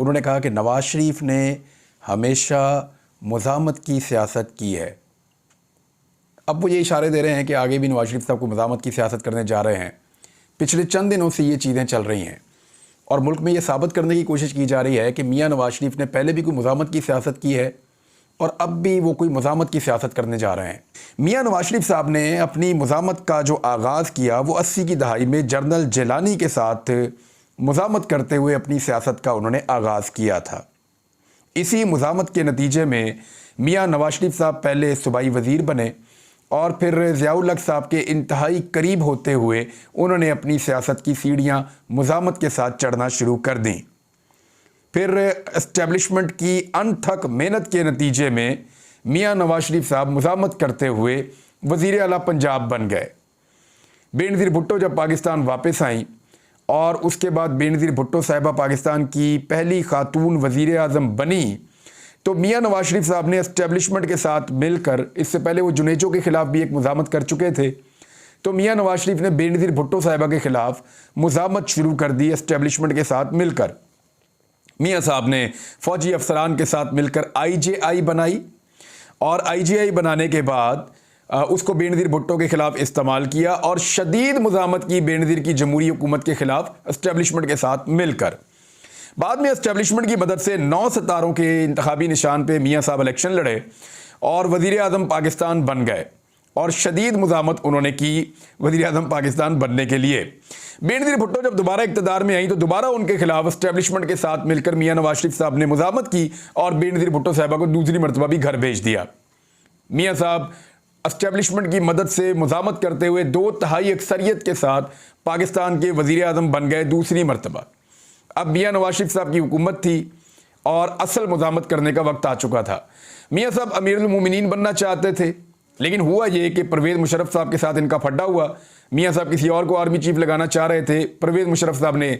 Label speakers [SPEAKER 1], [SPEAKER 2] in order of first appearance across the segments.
[SPEAKER 1] उन्होंने कहा कि नवाज शरीफ ने हमेशा मुज़ाहमत की सियासत की है। अब वो ये इशारे दे रहे हैं कि आगे भी नवाज शरीफ साहब को मुज़ाहमत की सियासत करने जा रहे हैं। पिछले चंद दिनों से ये चीज़ें चल रही हैं और मुल्क में ये साबित करने की कोशिश की जा रही है कि मियाँ नवाज शरीफ ने पहले भी कोई मुज़ाहमत की सियासत की है और अब भी वो कोई मुज़ाहमत की सियासत करने जा रहे हैं। मियाँ नवाज शरीफ साहब ने अपनी मुज़ाहमत का जो आगाज़ किया वो 80 की दहाई में जनरल जिलानी के साथ मुज़ाहमत करते हुए अपनी सियासत का उन्होंने आगाज़ किया था। इसी मुज़ाहमत के नतीजे में मियाँ नवाज शरीफ साहब पहले सूबाई वज़ीर बने और फिर ज़िया-उल-हक़ साहब के इंतहाई करीब होते हुए उन्होंने अपनी सियासत की सीढ़ियाँ मुज़ाहमत के साथ चढ़ना शुरू कर दी। फिर एस्टेब्लिशमेंट की अनथक मेहनत के नतीजे में मियाँ नवाज शरीफ साहब मुज़ाहमत करते हुए वज़ीर आला पंजाब बन गए। बेनज़ीर भुट्टो जब पाकिस्तान वापस आईं और उसके बाद बेनज़ीर भुट्टो साहिबा पाकिस्तान की पहली खातून वज़ीर आज़म बनी, तो मियाँ नवाज शरीफ साहब ने एस्टेब्लिशमेंट के साथ मिलकर, इससे पहले वो जुनेजो के ख़िलाफ़ भी एक मुज़ाहमत कर चुके थे, तो मियाँ नवाज शरीफ ने बेनज़ीर भुट्टो साहिबा के ख़िलाफ़ मुज़ाहमत शुरू कर दी एस्टेब्लिशमेंट के साथ मिलकर। मियाँ साहब ने फ़ौजी अफसरान के साथ मिलकर IJI बनाई और IJI बनाने के बाद उसको बेनज़ीर भुट्टो के ख़िलाफ़ इस्तेमाल किया और शदीद मुज़ाहमत की बेनज़ीर की जमहूरी हुकूमत के ख़िलाफ़ एस्टेब्लिशमेंट के साथ मिलकर। बाद में एस्टेब्लिशमेंट की मदद से 9 सितारों के इंतखाबी निशान पे मियाँ साहब इलेक्शन लड़े और वज़ीर आज़म पाकिस्तान बन गए और शदीद मुज़ाहमत उन्होंने की वज़ीर आज़म पाकिस्तान बनने के लिए। बेनज़ीर भुट्टो जब दोबारा इक़्तिदार में आई तो दोबारा उनके खिलाफ एस्टेब्लिशमेंट के साथ मिलकर मियाँ नवाज शरीफ साहब ने मुज़ाहमत की और बेनज़ीर भुट्टो साहिबा को दूसरी मरतबा भी घर भेज दिया। मियाँ साहब एस्टेब्लिशमेंट की मदद से मुज़ाहमत करते हुए 2/3 अक्सरियत के साथ पाकिस्तान के वज़ीर आज़म बन गए दूसरी मरतबा। अब मियाँ नवाज शरीफ साहब की हुकूमत थी और असल मुज़ाहमत करने का वक्त आ चुका था। मियाँ साहब अमीरुल मोमिनीन बनना चाहते थे, लेकिन हुआ ये कि परवेज़ मुशर्रफ साहब के साथ इनका फड्डा हुआ। मियाँ साहब किसी और को आर्मी चीफ लगाना चाह रहे थे, परवेज़ मुशर्रफ साहब ने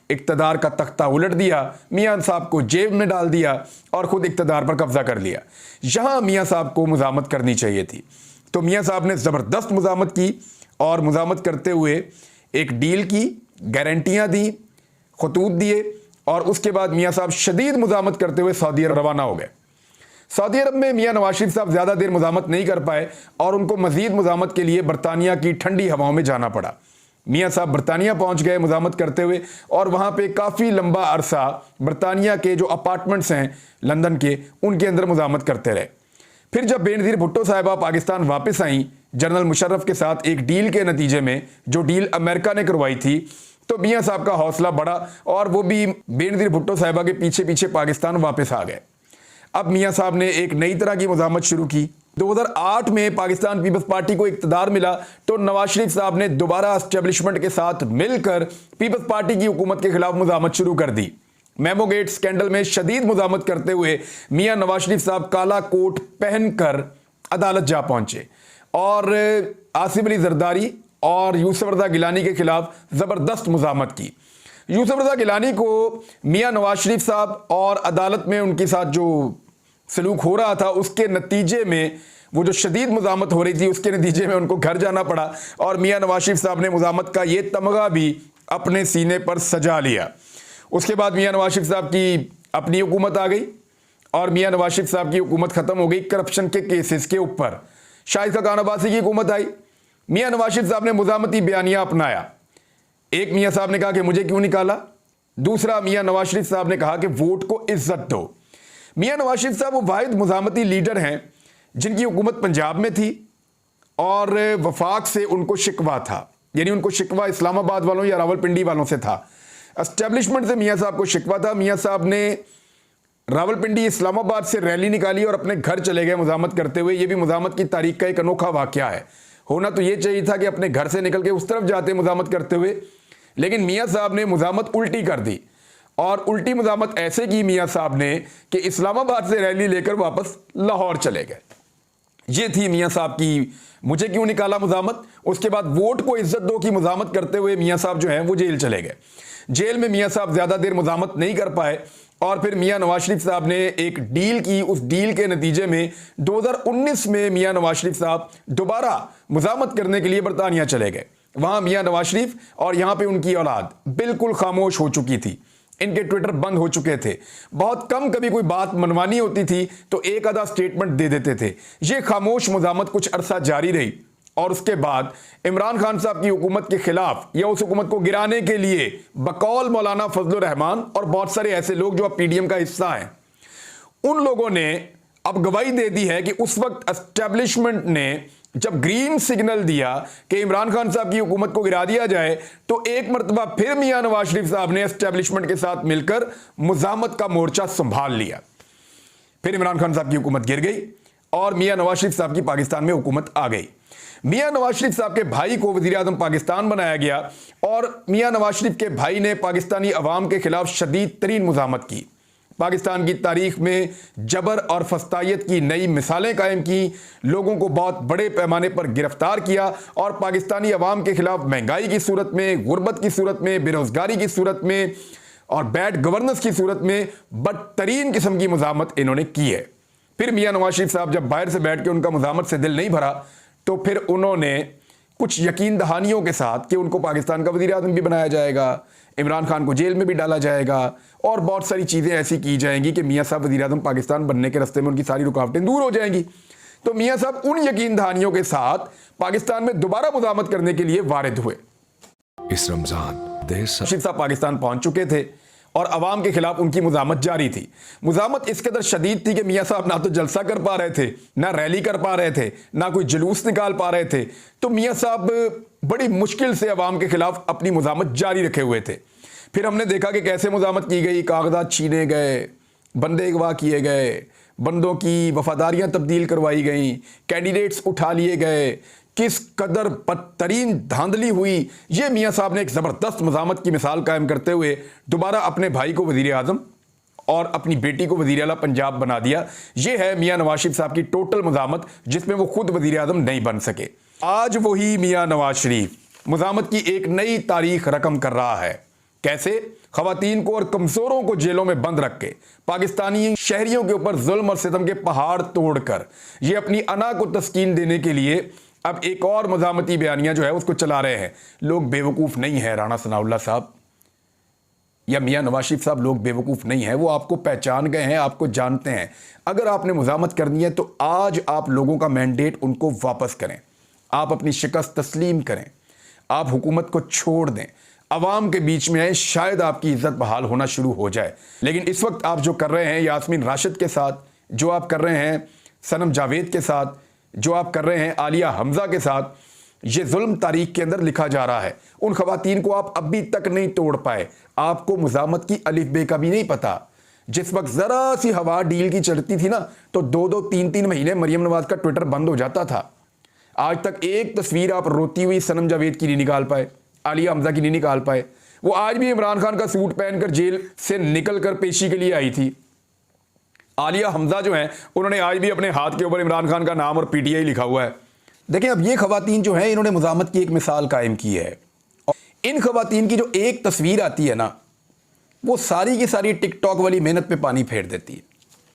[SPEAKER 1] इक़्तिदार का तख्ता उलट दिया, मियाँ साहब को जेब में डाल दिया और ख़ुद इक़्तिदार पर कब्ज़ा कर लिया। यहाँ मियाँ साहब को मुज़ाहमत करनी चाहिए थी, तो मियाँ साहब ने ज़बरदस्त मुज़ाहमत की और मुज़ाहमत करते हुए एक डील की, गारंटियाँ दी, खतूत दिए और उसके बाद मियाँ साहब शदीद मुज़ाहमत करते हुए सऊदी अरब रवाना हो गए। सऊदी अरब में मियाँ नवाज शरीफ साहब ज़्यादा देर मुज़ाहमत नहीं कर पाए और उनको मज़ीद मुज़ाहमत के लिए बरतानिया की ठंडी हवाओं में जाना पड़ा। मियाँ साहब बरतानिया पहुँच गए मुज़ाहमत करते हुए और वहाँ पे काफ़ी लंबा अरसा बरतानिया के जो अपार्टमेंट्स हैं लंदन के, उनके अंदर मुज़ाहमत करते रहे। फिर जब बेनज़ीर भुट्टो साहिबा पाकिस्तान वापस आईं जनरल मुशर्रफ के साथ एक डील के नतीजे में, जो डील अमेरिका ने करवाई थी, तो मियाँ साहब का हौसला बढ़ा और वो भी बेनज़ीर भुट्टो साहिबा के पीछे पीछे पाकिस्तान वापस आ गए। अब मियाँ साहब ने एक नई तरह की मुज़ाहमत शुरू की। 2008 में पाकिस्तान पीपल्स पार्टी को इक़्तिदार मिला तो नवाज शरीफ साहब ने दोबारा एस्टेब्लिशमेंट के साथ मिलकर पीपल्स पार्टी की हुकूमत के खिलाफ मुज़ाहमत शुरू कर दी। मेमो गेट स्कैंडल में शदीद मुज़ाहमत करते हुए मियाँ नवाज शरीफ साहब काला कोट पहनकर अदालत जा पहुंचे और आसिफ अली जरदारी और यूसुफ रज़ा गिलानी के खिलाफ ज़बरदस्त मुज़ाहमत की। यूसुफ रज़ा गिलानी को मियाँ नवाज शरीफ साहब और अदालत में उनके साथ जो सलूक हो रहा था उसके नतीजे में, वो जो शदीद मुज़ाहमत हो रही थी उसके नतीजे में उनको घर जाना पड़ा और मियाँ नवाज शरीफ साहब ने मुज़ाहमत का ये तमगा भी अपने सीने पर सजा लिया। उसके बाद मियाँ नवाज शरीफ साहब की अपनी हुकूमत आ गई और मियाँ नवाज शरीफ साहब की हुकूमत ख़त्म हो गई करप्शन के केसेस के ऊपर। शाहिद खान अब्बासी की हुकूमत आई, मियाँ नवाज शरीफ साहब ने मुज़ाहमती बयानिया अपनाया। एक मियाँ साहब ने कहा कि मुझे क्यों निकाला, दूसरा मियाँ नवाज शरीफ साहब ने कहा कि वोट को इज्जत दो। मियाँ नवाज शरीफ साहब वो वाहिद मुज़ाहमती लीडर हैं जिनकी हुकूमत पंजाब में थी और वफाक से उनको शिकवा था, यानी उनको शिकवा इस्लामाबाद वालों या रावलपिंडी वालों से था। एस्टेब्लिशमेंट से मियाँ साहब को शिकवा था। मियाँ साहब ने रावलपिंडी इस्लामाबाद से रैली निकाली और अपने घर चले गए मुज़ाहमत करते हुए। ये भी मुज़ाहमत की तारीख का एक अनोखा वाक़या है। होना तो ये चाहिए था कि अपने घर से निकल के उस तरफ जाते मुज़ाहमत करते हुए, लेकिन मियाँ साहब ने मुज़ाहमत उल्टी कर दी और उल्टी मुज़ाहमत ऐसे की मियाँ साहब ने कि इस्लामाबाद से रैली लेकर वापस लाहौर चले गए। ये थी मियाँ साहब की मुझे क्यों निकाला मुज़ाहमत। उसके बाद वोट को इज्जत दो की मुज़ाहमत करते हुए मियाँ साहब जो हैं वो जेल चले गए। जेल में मियाँ साहब ज़्यादा देर मुज़ाहमत नहीं कर पाए और फिर मियाँ नवाज शरीफ साहब ने एक डील की। उस डील के नतीजे में 2019 में मियाँ नवाज शरीफ साहब दोबारा मुज़ाहमत करने के लिए बरतानिया चले गए। वहाँ मियाँ नवाज शरीफ और यहाँ पे उनकी औलाद बिल्कुल खामोश हो चुकी थी। इनके ट्विटर बंद हो चुके थे। बहुत कम कभी कोई बात मनवानी होती थी तो एक आधा स्टेटमेंट दे देते थे। ये खामोश मुज़ामत कुछ अरसा जारी रही और उसके बाद इमरान खान साहब की हुकूमत के खिलाफ या उस हुकूमत को गिराने के लिए बकौल मौलाना फजलुर रहमान और बहुत सारे ऐसे लोग जो अब पीडीएम का हिस्सा हैं, उन लोगों ने अब गवाही दे दी है कि उस वक्त एस्टेब्लिशमेंट ने जब ग्रीन सिग्नल दिया कि इमरान खान साहब की हुकूमत को गिरा दिया जाए तो एक मरतबा फिर मियां नवाज शरीफ साहब ने एस्टेब्लिशमेंट के साथ मिलकर मुज़ामत का मोर्चा संभाल लिया। फिर इमरान खान साहब की हुकूमत गिर गई और मियां नवाज शरीफ साहब की पाकिस्तान में हुकूमत आ गई। मियां नवाज शरीफ साहब के भाई को वज़ीर आज़म पाकिस्तान बनाया गया और मियां नवाज शरीफ के भाई ने पाकिस्तानी अवाम के खिलाफ शदीद तरीन मुज़ामत की। पाकिस्तान की तारीख में जबर और फस्तायत की नई मिसालें कायम की, लोगों को बहुत बड़े पैमाने पर गिरफ्तार किया और पाकिस्तानी अवाम के खिलाफ महंगाई की सूरत में, गुर्बत की सूरत में, बेरोज़गारी की सूरत में और बैड गवर्नेंस की सूरत में बदतरीन किस्म की मुज़ामत इन्होंने की है। फिर मियां नवाज शरीफ साहब जब बाहर से बैठ के उनका मुज़ामत से दिल नहीं भरा तो फिर उन्होंने कुछ यकीन दहानियों के साथ कि उनको पाकिस्तान का वज़ीर आज़म भी बनाया जाएगा, इमरान खान को जेल में भी डाला जाएगा और बहुत सारी चीज़ें ऐसी की जाएंगी कि मियां साहब वज़ीर आज़म पाकिस्तान बनने के रास्ते में उनकी सारी रुकावटें दूर हो जाएंगी। तो मियां साहब उन यकीन दहानियों के साथ पाकिस्तान में दोबारा मुज़ामत करने के लिए वारिद हुए।
[SPEAKER 2] इस रमजान
[SPEAKER 1] शरीफ साहब पाकिस्तान पहुंच चुके थे और अवाम के खिलाफ उनकी मुज़ामत जारी थी। मुज़ामत इस कदर शदीद थी कि मियां साहब ना तो जलसा कर पा रहे थे, ना रैली कर पा रहे थे, ना कोई जुलूस निकाल पा रहे थे। तो मियां साहब बड़ी मुश्किल से अवाम के खिलाफ अपनी मुज़ामत जारी रखे हुए थे। फिर हमने देखा कि कैसे मुज़ामत की गई, कागजात छीने गए, बंदे अगवा किए गए, बंदों की वफादारियां तब्दील करवाई गई, कैंडिडेट्स उठा लिए गए, किस कदर बदतरीन धांधली हुई। ये मियां साहब ने एक ज़बरदस्त मुज़ामत की मिसाल कायम करते हुए दोबारा अपने भाई को वज़ीर आज़म और अपनी बेटी को वज़ीर आला पंजाब बना दिया। ये है मियां नवाज शरीफ साहब की टोटल मुज़ामत जिसमें वो खुद वज़ीर आज़म नहीं बन सके। आज वही मियां नवाज शरीफ मुज़ामत की एक नई तारीख रकम कर रहा है। कैसे? ख़वातीन को और कमज़ोरों को जेलों में बंद रख के, पाकिस्तानी शहरियों के ऊपर जुल्म और सितम के पहाड़ तोड़कर, ये अपनी अना को तस्कीन देने के लिए अब एक और मुज़ामती बयानिया जो है उसको चला रहे हैं। लोग बेवकूफ़ नहीं है राणा सनाउल्लाह साहब या मियां नवाज शरीफ साहब, लोग बेवकूफ़ नहीं है, वो आपको पहचान गए हैं, आपको जानते हैं। अगर आपने मुज़ामत करनी है तो आज आप लोगों का मैंडेट उनको वापस करें, आप अपनी शिकस्त तस्लीम करें, आप हुकूमत को छोड़ दें, अवाम के बीच में आए, शायद आपकी इज्जत बहाल होना शुरू हो जाए। लेकिन इस वक्त आप जो कर रहे हैं यास्मीन राशिद के साथ, जो आप कर रहे हैं सनम जावेद के साथ, जो आप कर रहे हैं आलिया हमजा के साथ, ये जुल्म तारीख के अंदर लिखा जा रहा है। उन खवातीन को आप अभी तक नहीं तोड़ पाए। आपको मुज़ामत की अलिफ बे का भी नहीं पता। जिस वक्त ज़रा सी हवा डील की चलती थी ना तो 2-2, 3-3 महीने मरियम नवाज का ट्विटर बंद हो जाता था। आज तक एक तस्वीर आप रोती हुई सनम जावेद की नहीं निकाल पाए, आलिया हमजा की नहीं निकाल पाए। वो आज भी इमरान खान का सूट पहनकर जेल से निकल कर पेशी के लिए आई थी। आलिया हमजा जो हैं उन्होंने आज भी अपने हाथ के ऊपर इमरान खान का नाम और पीटीआई लिखा हुआ है। देखें, अब ये खवातीन जो हैं इन्होंने मुज़ामत की एक मिसाल कायम की है और इन खवातीन की जो एक तस्वीर आती है ना, वो सारी की सारी टिकटॉक वाली मेहनत पे पानी फेर देती है।